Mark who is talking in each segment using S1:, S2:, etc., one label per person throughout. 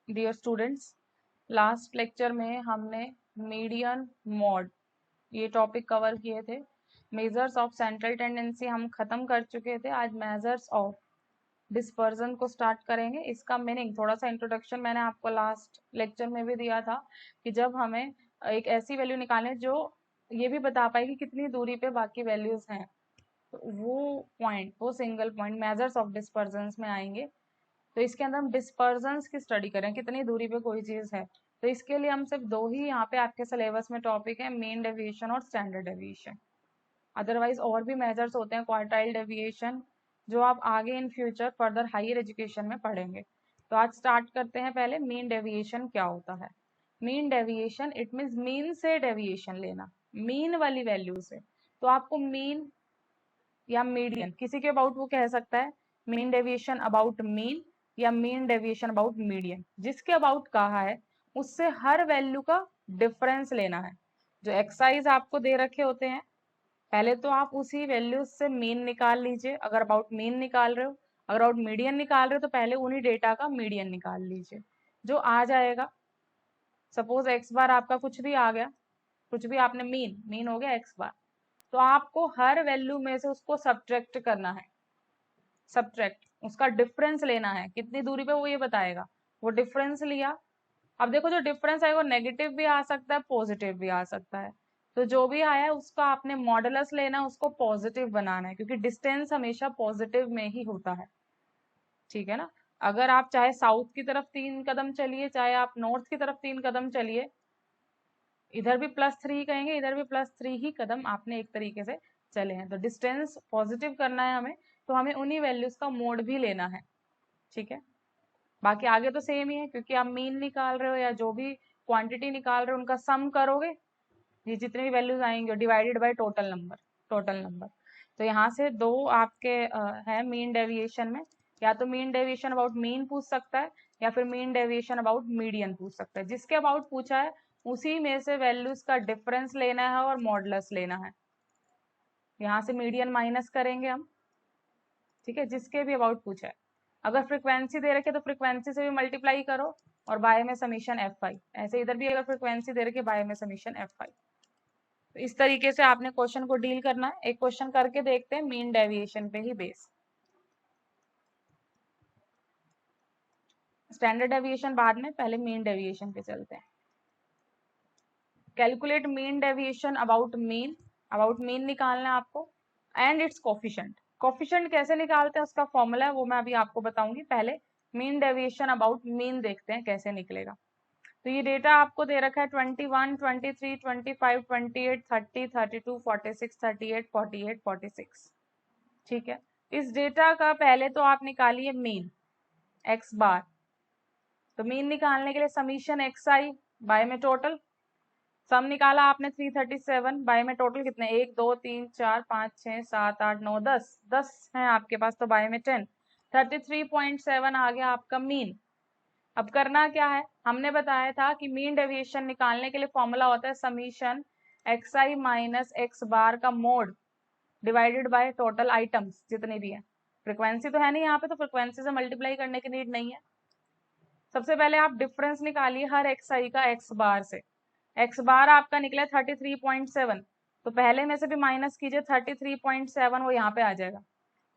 S1: Dear students, last lecture में हमने median mode ये टॉपिक कवर किए थे। मेजर्स ऑफ सेंट्रल टेंडेंसी हम खत्म कर चुके थे। आज मेजर्स ऑफ डिस्पर्जन को स्टार्ट करेंगे। इसका मीनिंग थोड़ा सा इंट्रोडक्शन मैंने आपको लास्ट लेक्चर में भी दिया था कि जब हमें एक ऐसी वैल्यू निकालें जो ये भी बता पाए कि कितनी दूरी पे बाकी वैल्यूज हैं, तो वो single point measures of dispersion में आएंगे। तो इसके अंदर हम डिस्पर्जन्स की स्टडी करें, कितनी दूरी पे कोई चीज है। तो इसके लिए हम सिर्फ दो ही यहाँ पे आपके सिलेबस में टॉपिक है, मीन डेविएशन और स्टैंडर्ड डेविएशन। अदरवाइज और भी मेजर्स होते हैं, क्वार्टाइल डेविएशन, जो आप आगे in future further higher education में पढ़ेंगे। तो आज स्टार्ट करते हैं। पहले मीन डेविएशन क्या होता है। Mean deviation it means mean से डेविएशन लेना, मीन वाली वैल्यू से। तो आपको मीन या मीडियन किसी के अबाउट वो कह सकता है, मीन डेविएशन अबाउट मीन या मीन डेविएशन अबाउट मीडियन। जिसके अबाउट कहा है उससे हर वैल्यू का डिफरेंस लेना है। जो एक्सरसाइज आपको दे रखे होते हैं, पहले तो आप उसी वैल्यू से मीन निकाल लीजिए। अगर अबाउट मीन निकाल रहे हो, अगर अबाउट मीडियन निकाल रहे हो, तो पहले उन्हीं डेटा का मीडियन निकाल लीजिए। जो आ जाएगा, सपोज एक्स बार आपका कुछ भी आ गया, कुछ भी आपने मीन हो गया एक्स बार, तो आपको हर वैल्यू में से उसको सब्ट्रैक्ट करना है। सब्ट्रैक्ट उसका डिफरेंस लेना है, कितनी दूरी पे वो ये बताएगा। वो डिफरेंस लिया। अब देखो, जो डिफरेंस है वो नेगेटिव भी आ सकता है, पॉजिटिव भी आ सकता है। तो जो भी आया है उसका आपने मॉडुलस लेना है, उसको पॉजिटिव बनाना है, क्योंकि डिस्टेंस हमेशा पॉजिटिव में ही होता है। ठीक है ना। अगर आप चाहे साउथ की तरफ 3 कदम चलिए, चाहे आप नॉर्थ की तरफ 3 कदम चलिए, इधर भी +3 कहेंगे, इधर भी +3 ही कदम आपने एक तरीके से चले हैं। तो डिस्टेंस पॉजिटिव करना है हमें, तो हमें उन्हीं वैल्यूज का मोड भी लेना है। ठीक है। बाकी आगे तो सेम ही है, क्योंकि आप मीन निकाल रहे हो या जो भी क्वांटिटी निकाल रहे हो उनका सम करोगे, ये जितनी भी वैल्यूज आएंगे divided by total number. Total number. तो यहाँ से दो आपके है मीन डेविएशन में, या तो मीन डेविएशन अबाउट मीन पूछ सकता है, या फिर मीन डेविएशन अबाउट मीडियन पूछ सकता है। जिसके अबाउट पूछा है उसी में से वैल्यूज का डिफरेंस लेना है और मॉडुलस लेना है। यहाँ से मीडियन माइनस करेंगे हम। ठीक है, जिसके भी अबाउट पूछा है। अगर फ्रीक्वेंसी दे रखे तो फ्रीक्वेंसी से भी मल्टीप्लाई करो और बाय में समीशन f5। ऐसे इधर भी अगर फ्रीक्वेंसी दे रखे बाय में समीशन f5। तो इस तरीके से आपने क्वेश्चन को डील करना है। एक क्वेश्चन करके देखते हैं मीन डेविएशन पे ही बेस। स्टैंडर्ड डेविएशन बाद में, पहले मीन डेविएशन पे चलते हैं। Calculate mean deviation about mean. About mean निकालना है आपको एंड इट्स कोफिशिएंट। कोफिशिएंट कैसे निकालते हैं, उसका फॉर्मूला है वो मैं अभी आपको बताऊंगी। पहले मीन डेविएशन अबाउट मीन देखते हैं कैसे निकलेगा। तो ये डेटा आपको दे रखा है 21, 23, 25, 28, 30, 32, 46, 38, 48, 46। ठीक है। इस डेटा का पहले तो आप निकालिए मीन एक्स बार। तो मीन निकालने के लिए समीशन एक्स आई बाय में टोटल। सम निकाला आपने 337, बाय में टोटल कितने, 1 2 3 4 5 6 7 8 9 10 है आपके पास, तो बाय में 10। 33.7 आ गया आपका मीन। अब करना क्या है, हमने बताया था कि मीन डेविएशन निकालने के लिए फॉर्मूला होता है समीशन एक्स आई माइनस एक्स बार का mode divided by total items जितने भी है। फ्रीक्वेंसी तो है नहीं यहाँ पे, तो फ्रीक्वेंसी से मल्टीप्लाई करने की नीड नहीं है। सबसे पहले आप डिफरेंस निकालिए हर एक्स आई का एक्स बार से। एक्स बार आपका निकला 33.7, तो पहले में से भी माइनस कीजिए 33.7, वो यहाँ पे आ जाएगा।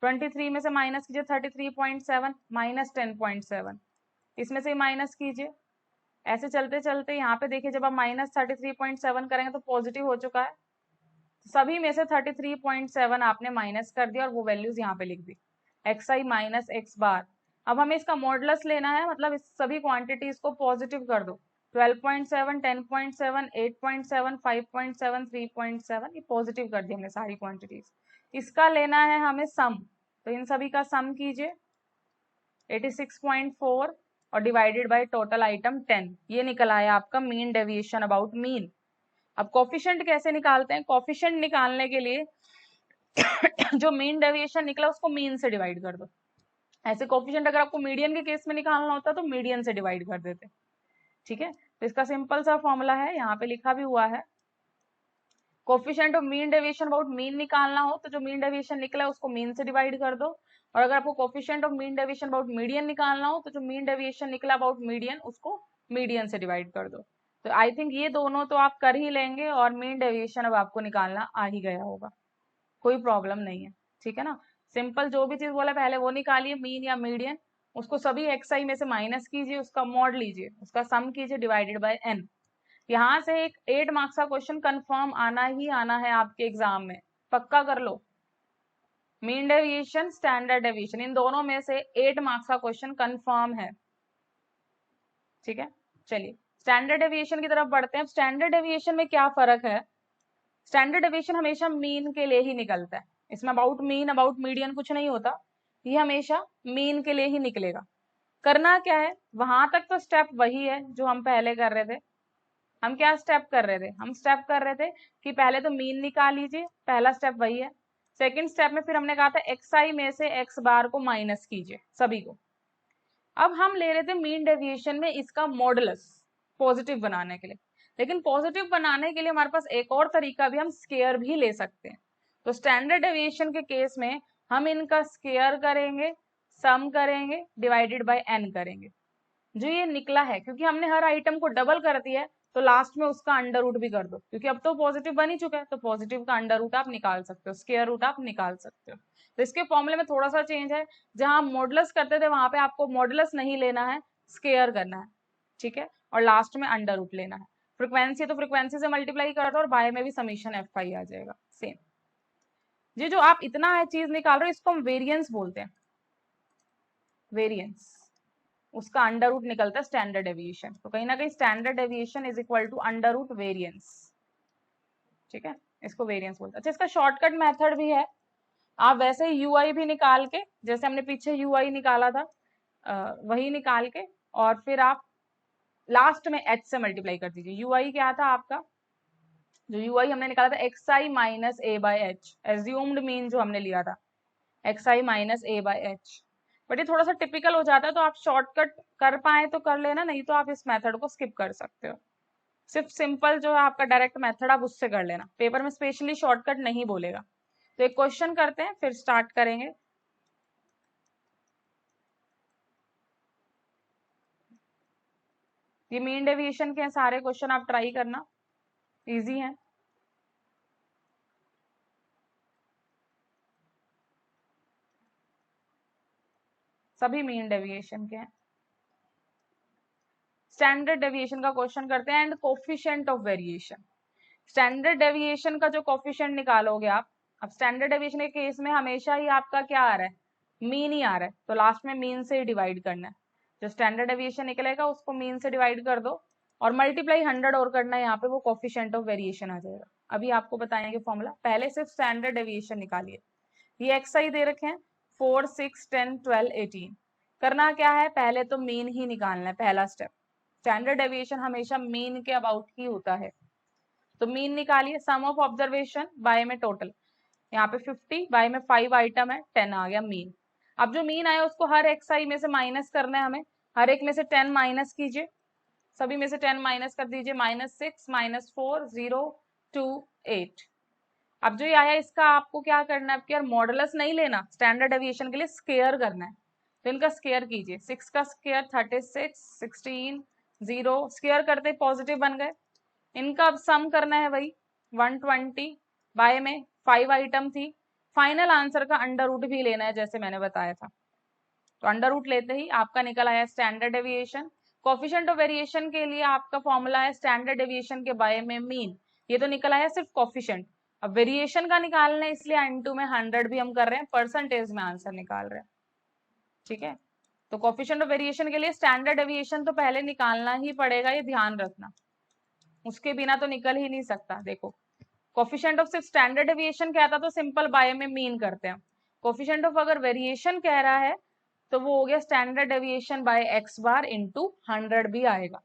S1: 23 में से माइनस कीजिए 33.7 माइनस 10.7, इसमें से माइनस कीजिए। ऐसे चलते चलते यहाँ पे देखिए, जब आप माइनस 33.7 करेंगे तो पॉजिटिव हो चुका है। सभी में से 33.7 आपने माइनस कर दिया और वो वैल्यूज यहाँ पे लिख दी, एक्स आई माइनस एक्स बार। अब हमें इसका मॉडुलस लेना है, मतलब इस सभी क्वांटिटीज को पॉजिटिव कर दो। 12.7, 10.7, 8.7, 5.7, 3.7, ये पॉजिटिव कर दी हमने सारी क्वांटिटीज। इसका लेना है हमें सम, तो इन सभी का सम कीजिए 86.4 और डिवाइडेड बाय टोटल आइटम 10। ये निकल आया आपका मीन डेविएशन अबाउट मीन। अब कोफिशिएंट कैसे निकालते हैं, कोफिशिएंट निकालने के लिए जो मीन डेविएशन निकला उसको मीन से डिवाइड कर दो। ऐसे कोफिशिएंट अगर आपको मीडियन के केस में निकालना होता तो मीडियन से डिवाइड कर देते। ठीक है। तो इसका सिंपल सा फॉर्मूला है, यहाँ पे लिखा भी हुआ है। Coefficient of mean deviation about mean निकालना हो तो जो मीन डेविएशन निकला है उसको मीन से डिवाइड कर दो, और अगर आपको coefficient of mean deviation about median निकालना हो तो जो मीन डेविएशन निकला अबाउट मीडियन उसको मीडियन से डिवाइड कर दो। तो आई थिंक ये दोनों तो आप कर ही लेंगे, और मीन डेविएशन अब आपको निकालना आ ही गया होगा, कोई प्रॉब्लम नहीं है, ठीक है ना। सिंपल जो भी चीज बोला पहले वो निकालिए, मीन या मीडियन, उसको सभी xi में से माइनस कीजिए, उसका मॉड लीजिए, उसका सम कीजिए डिवाइडेड बाय n। यहाँ से एक 8 मार्क्स का क्वेश्चन कंफर्म आना ही आना है आपके एग्जाम में, पक्का कर लो। मीन डेविएशन, स्टैंडर्ड डेविएशन, इन दोनों में से 8 मार्क्स का क्वेश्चन कंफर्म है, ठीक है। चलिए स्टैंडर्ड डेविएशन की तरफ बढ़ते हैं। स्टैंडर्ड डेविएशन में क्या फर्क है? स्टैंडर्ड डेविएशन हमेशा मीन के लिए ही निकलता है, इसमें अबाउट मीन अबाउट मीडियन कुछ नहीं होता, ये हमेशा मीन के लिए ही निकलेगा। करना क्या है, वहां तक तो स्टेप वही है जो हम पहले कर रहे थे। हम क्या स्टेप कर रहे थे? हम स्टेप कर रहे थे कि पहले तो मीन निकाल लीजिए, पहला स्टेप वही है। सेकंड स्टेप में फिर हमने कहा था xi में से x बार को माइनस कीजिए सभी को। अब हम ले रहे थे मीन डेविएशन में इसका मॉडुलस पॉजिटिव बनाने के लिए, लेकिन पॉजिटिव बनाने के लिए हमारे पास एक और तरीका भी, हम स्केयर भी ले सकते हैं। तो स्टैंडर्ड डेविएशन के केस में हम इनका स्केयर करेंगे, सम करेंगे, डिवाइडेड बाय n करेंगे। जो ये निकला है, क्योंकि हमने हर आइटम को डबल कर दिया है, तो लास्ट में उसका अंडर रूट भी कर दो, क्योंकि अब तो पॉजिटिव बन ही चुका है, तो पॉजिटिव का अंडर रूट आप निकाल सकते हो, स्केयर रूट आप निकाल सकते हो। तो इसके फॉर्मूले में थोड़ा सा चेंज है, जहां हम मॉडुलस करते थे वहां पे आपको मॉडुलस नहीं लेना है, स्केयर करना है, ठीक है, और लास्ट में अंडर रूट लेना है। फ्रिक्वेंसी तो फ्रिक्वेंसी से मल्टीप्लाई करता है, और बाय में भी समीशन fi आ जाएगा सेम। ये जो आप इतना है चीज निकाल रहे हो, इसको हम वेरिएंस बोलते हैं, वेरिएंस, उसका अंडर रूट निकलता है स्टैंडर्ड डेविएशन। तो कहीं ना कहीं standard deviation is equal to under root variance, ठीक है, इसको वेरिएंस बोलते हैं। अच्छा, इसका शॉर्टकट मेथड भी है, आप वैसे ही ui भी निकाल के, जैसे हमने पीछे ui निकाला था वही निकाल के, और फिर आप लास्ट में h से मल्टीप्लाई कर दीजिए। ui क्या था आपका, जो ui हमने निकाला था xi minus a by H, assumed mean जो हमने लिया था xi minus a by H. But ये थोड़ा सा टिपिकल हो जाता है, तो आप शॉर्टकट कर पाए तो कर लेना, नहीं तो आप इस मेथड को स्किप कर सकते हो। सिर्फ सिंपल जो है आपका डायरेक्ट मेथड, आप उससे कर लेना, पेपर में स्पेशली शॉर्टकट नहीं बोलेगा। तो एक क्वेश्चन करते हैं फिर स्टार्ट करेंगे। ये मीन डेविएशन के सारे क्वेश्चन आप ट्राई करना, इजी हैं। सभी मीन डेविएशन के हैं। स्टैंडर्ड डेविएशन का क्वेश्चन करते हैं, and coefficient of variation. Standard deviation का जो कोफिशिएंट निकालोगे आप, अब स्टैंडर्ड डेविएशन के केस में हमेशा ही आपका क्या आ रहा है, मीन ही आ रहा है, तो लास्ट में मीन से ही डिवाइड करना है। जो स्टैंडर्ड डेविएशन निकलेगा उसको मीन से डिवाइड कर दो, और मल्टीप्लाई 100 और करना है यहाँ पे, वो कोफिशिएंट ऑफ वेरिएशन आ जाएगा। अभी आपको बताएंगे फॉर्मूला, पहले सिर्फ स्टैंडर्ड डेविएशन निकालिए। ये xi दे रखे हैं 4, 6, 10, 12, 18। करना क्या है, पहले तो मीन ही निकालना है, पहला स्टेप। स्टैंडर्ड डेविएशन हमेशा मीन के अबाउट ही होता है, तो मीन निकालिए। सम ऑफ ऑब्जर्वेशन बाय में टोटल, यहाँ पे 50, बाय में 5 आइटम है, 10 आ गया मीन। अब जो मीन आया उसको हर xi में से माइनस करना है हमें, हर एक में से 10 माइनस कीजिए, सभी में से 10 माइनस कर दीजिए, -6, -4, 0, 2, 8। अब जो ये आया इसका आपको क्या करना है, यार मॉडुलस नहीं लेना, स्टैंडर्ड डेविएशन के लिए स्केयर करना है, तो इनका स्केयर कीजिए। 6 का स्केयर 36, 16, 0, स्केयर करते पॉजिटिव बन गए। इनका अब सम करना है वही 120, बाय में 5 आइटम थी। फाइनल आंसर का अंडर रूट भी लेना है जैसे मैंने बताया था, तो अंडर रूट लेते ही आपका निकल आया standard deviation. Coefficient of variation के लिए आपका फॉर्मूला है स्टैंडर्ड डेविएशन के बाय में मीन, ये तो निकल आया सिर्फ कोफिशिएंट। अब वेरिएशन का निकालना है, इसलिए N2 में 100 भी हम कर रहे हैं, परसेंटेज में आंसर निकाल रहे हैं, ठीक है। तो कोफिशिएंट ऑफ वेरिएशन के लिए स्टैंडर्ड डेविएशन तो पहले निकालना ही पड़ेगा, ये ध्यान रखना, उसके बिना तो निकल ही नहीं सकता। देखो कोफिशिएंट ऑफ सिर्फ स्टैंडर्ड डेविएशन कहता तो सिंपल बाय में मीन करते हैं, कोफिशिएंट ऑफ अगर वेरिएशन कह रहा है तो वो हो गया standard deviation bye x bar into 100 भी आएगा।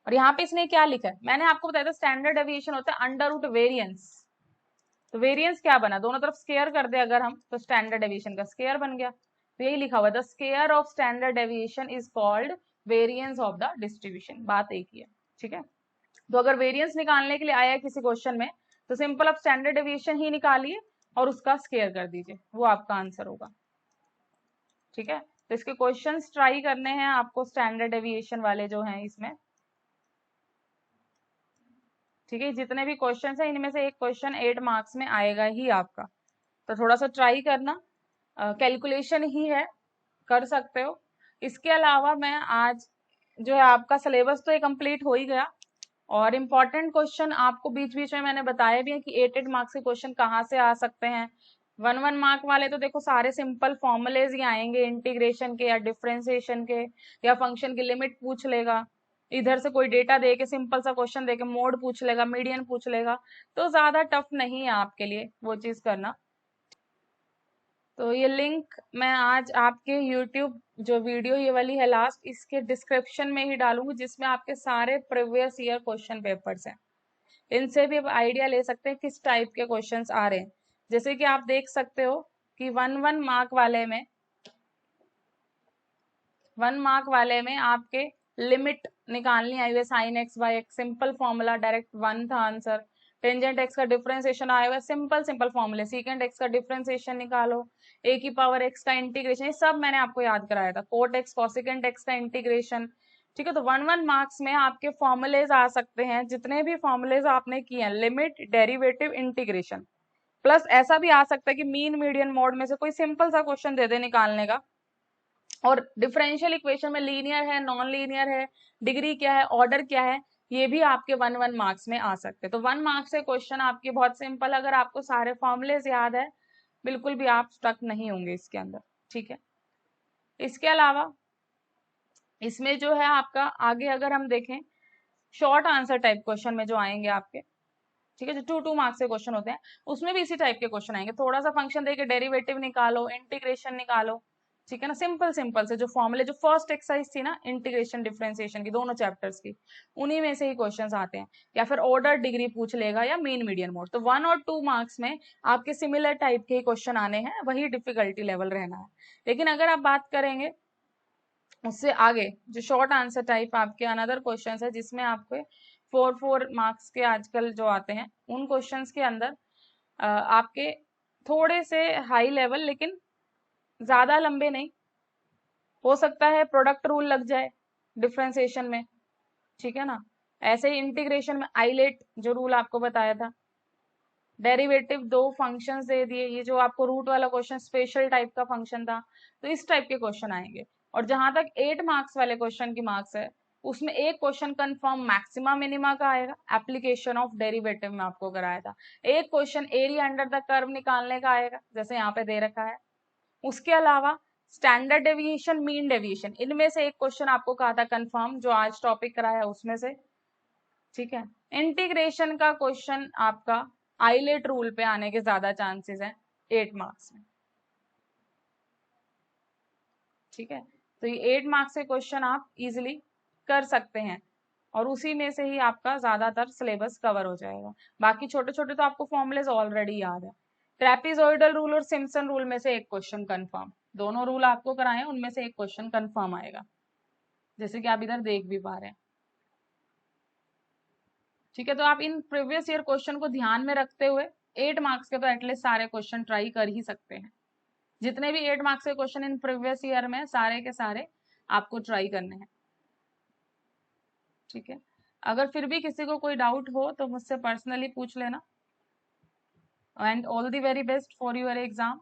S1: और यहाँ पे इसने क्या लिखा है, मैंने आपको बताया था स्टैंडर्ड डेविएशन होता है अंडर रूट वेरियंस, तो वेरियंस क्या बना, दोनों तरफ स्केयर कर दे अगर हम, तो स्टैंडर्ड डेविएशन का स्केयर बन गया। तो यही लिखा हुआ, the square of standard deviation is called variance of the distribution, बात एक ही है, ठीक है। तो अगर वेरियंस निकालने के लिए आया है किसी क्वेश्चन में, तो सिंपल आप स्टैंडर्ड डेविएशन ही निकालिए और उसका स्क्वायर कर दीजिए, वो आपका आंसर होगा। ठीक है, तो इसके क्वेश्चंस ट्राई करने हैं आपको स्टैंडर्ड डेविएशन वाले जो हैं इसमें। ठीक है, जितने भी क्वेश्चन है इनमें से एक क्वेश्चन 8 मार्क्स में आएगा ही आपका, तो थोड़ा सा ट्राई करना, कैलकुलेशन ही है, कर सकते हो। इसके अलावा मैं आज जो है आपका सिलेबस तो ये कंप्लीट हो ही गया, और इम्पोर्टेंट क्वेश्चन आपको बीच बीच में मैंने बताया भी है कि 8 मार्क्स के क्वेश्चन कहाँ से आ सकते हैं। 1 मार्क वाले तो देखो सारे सिंपल फॉर्मूलेज ही आएंगे, इंटीग्रेशन के या डिफरेंशिएशन के या फंक्शन की लिमिट पूछ लेगा, इधर से कोई डेटा दे के सिंपल सा क्वेश्चन दे के मोड पूछ लेगा, मीडियन पूछ लेगा, तो ज्यादा टफ नहीं है आपके लिए वो चीज करना। तो ये लिंक मैं आज आपके YouTube जो वीडियो ये वाली है लास्ट, इसके डिस्क्रिप्शन में ही डालूंगी, जिसमें आपके सारे प्रीवियस ईयर क्वेश्चन पेपर्स हैं। इनसे भी आप आइडिया ले सकते हैं किस टाइप के क्वेश्चंस आ रहे हैं। जैसे कि आप देख सकते हो कि 1 मार्क वाले में 1 मार्क वाले में आपके लिमिट निकालनी आई हुई, sine x by x simple formula direct 1 था आंसर। टेंजेंट एक्स का डिफरेंशिएशन आया हुआ है, सिंपल सिंपल फॉर्मूले, सीकेंट एक्स का डिफरेंशिएशन निकालो, ए की पावर एक्स का इंटीग्रेशन, ये सब मैंने आपको याद कराया था, कोट एक्स कॉसेकेंट एक्स का इंटीग्रेशन। ठीक है, तो 1 मार्क्स में आपके फॉर्मुलेज आ सकते हैं, जितने भी फॉर्मुलेज आपने किए हैं, लिमिट, डेरिवेटिव, इंटीग्रेशन, प्लस ऐसा भी आ सकता है कि मीन मीडियन मोड में से कोई सिंपल सा क्वेश्चन दे दे निकालने का, और डिफरेंशियल इक्वेशन में लीनियर है, नॉन लीनियर है, डिग्री क्या है, ऑर्डर क्या है, ये भी आपके 1 मार्क्स में आ सकते हैं। तो 1 मार्क्स से क्वेश्चन आपके बहुत सिंपल, अगर आपको सारे फॉर्मुलेज याद है बिल्कुल भी आप स्टक नहीं होंगे इसके अंदर। ठीक है, इसके अलावा इसमें जो है आपका आगे अगर हम देखें, शॉर्ट आंसर टाइप क्वेश्चन में जो आएंगे आपके, ठीक है, जो 2-2 मार्क्स के क्वेश्चन होते हैं, उसमें भी इसी टाइप के क्वेश्चन आएंगे, थोड़ा सा फंक्शन देके डेरिवेटिव निकालो, इंटीग्रेशन निकालो। ठीक है ना, सिंपल सिंपल से जो फॉर्मूले, जो फर्स्ट एक्सरसाइज थी ना इंटीग्रेशन डिफरेंशिएशन की, दोनों चैप्टर्स की, उन्हीं में से ही क्वेश्चंस आते हैं, या फिर ऑर्डर डिग्री पूछ लेगा या मीन मीडियन मोड। तो 1 और 2 मार्क्स में आपके सिमिलर टाइप के क्वेश्चन आने हैं, वही डिफिकल्टी लेवल रहना है। लेकिन अगर आप बात करेंगे उससे आगे, जो शॉर्ट आंसर टाइप आपके अनदर क्वेश्चन है, जिसमें आपके 4-4 मार्क्स के आजकल जो आते हैं, उन क्वेश्चंस के अंदर आपके थोड़े से हाई लेवल, लेकिन ज्यादा लंबे नहीं, हो सकता है प्रोडक्ट रूल लग जाए डिफरेंशिएशन में। ठीक है ना, ऐसे ही इंटीग्रेशन में आइलेट जो रूल आपको बताया था, डेरिवेटिव 2 फंक्शंस दे दिए, ये जो आपको रूट वाला क्वेश्चन स्पेशल टाइप का फंक्शन था, तो इस टाइप के क्वेश्चन आएंगे। और जहां तक 8 मार्क्स वाले क्वेश्चन की मार्क्स है, उसमें एक क्वेश्चन कंफर्म मैक्सिमा मिनिमा का आएगा, एप्लीकेशन ऑफ डेरिवेटिव में आपको कराया था। एक question area under the curve निकालने का आएगा, जैसे यहाँ पे दे रखा है। उसके अलावा स्टैंडर्ड डेविएशन, मीन डेविएशन, इनमें से एक क्वेश्चन आपको कहा था कंफर्म, जो आज टॉपिक कराया उसमें से। ठीक है, इंटीग्रेशन का क्वेश्चन आपका आइलेट रूल पे आने के ज्यादा चांसेस हैं 8 मार्क्स में। ठीक है, तो ये 8 मार्क्स के क्वेश्चन आप इजिली कर सकते हैं, और उसी में से ही आपका ज्यादातर सिलेबस कवर हो जाएगा। बाकी छोटे छोटे तो आपको फॉर्मुलेज ऑलरेडी याद है। ट्रेपिजोइडल रूल और सिम्पसन रूल में से एक क्वेश्चन कंफर्म, दोनों रूल आपको कराए, उनमें से एक क्वेश्चन कंफर्म आएगा, जैसे कि आप इधर देख भी पा रहे हैं। ठीक है, तो आप इन प्रीवियस ईयर क्वेश्चन को ध्यान में रखते हुए 8 मार्क्स के तो एटलीस्ट सारे क्वेश्चन ट्राई कर ही सकते हैं। जितने भी 8 मार्क्स के क्वेश्चन इन प्रीवियस ईयर में, सारे के सारे आपको ट्राई करने हैं। ठीक है, अगर फिर भी किसी को कोई डाउट हो तो मुझसे पर्सनली पूछ लेना, and all the very best for your exam.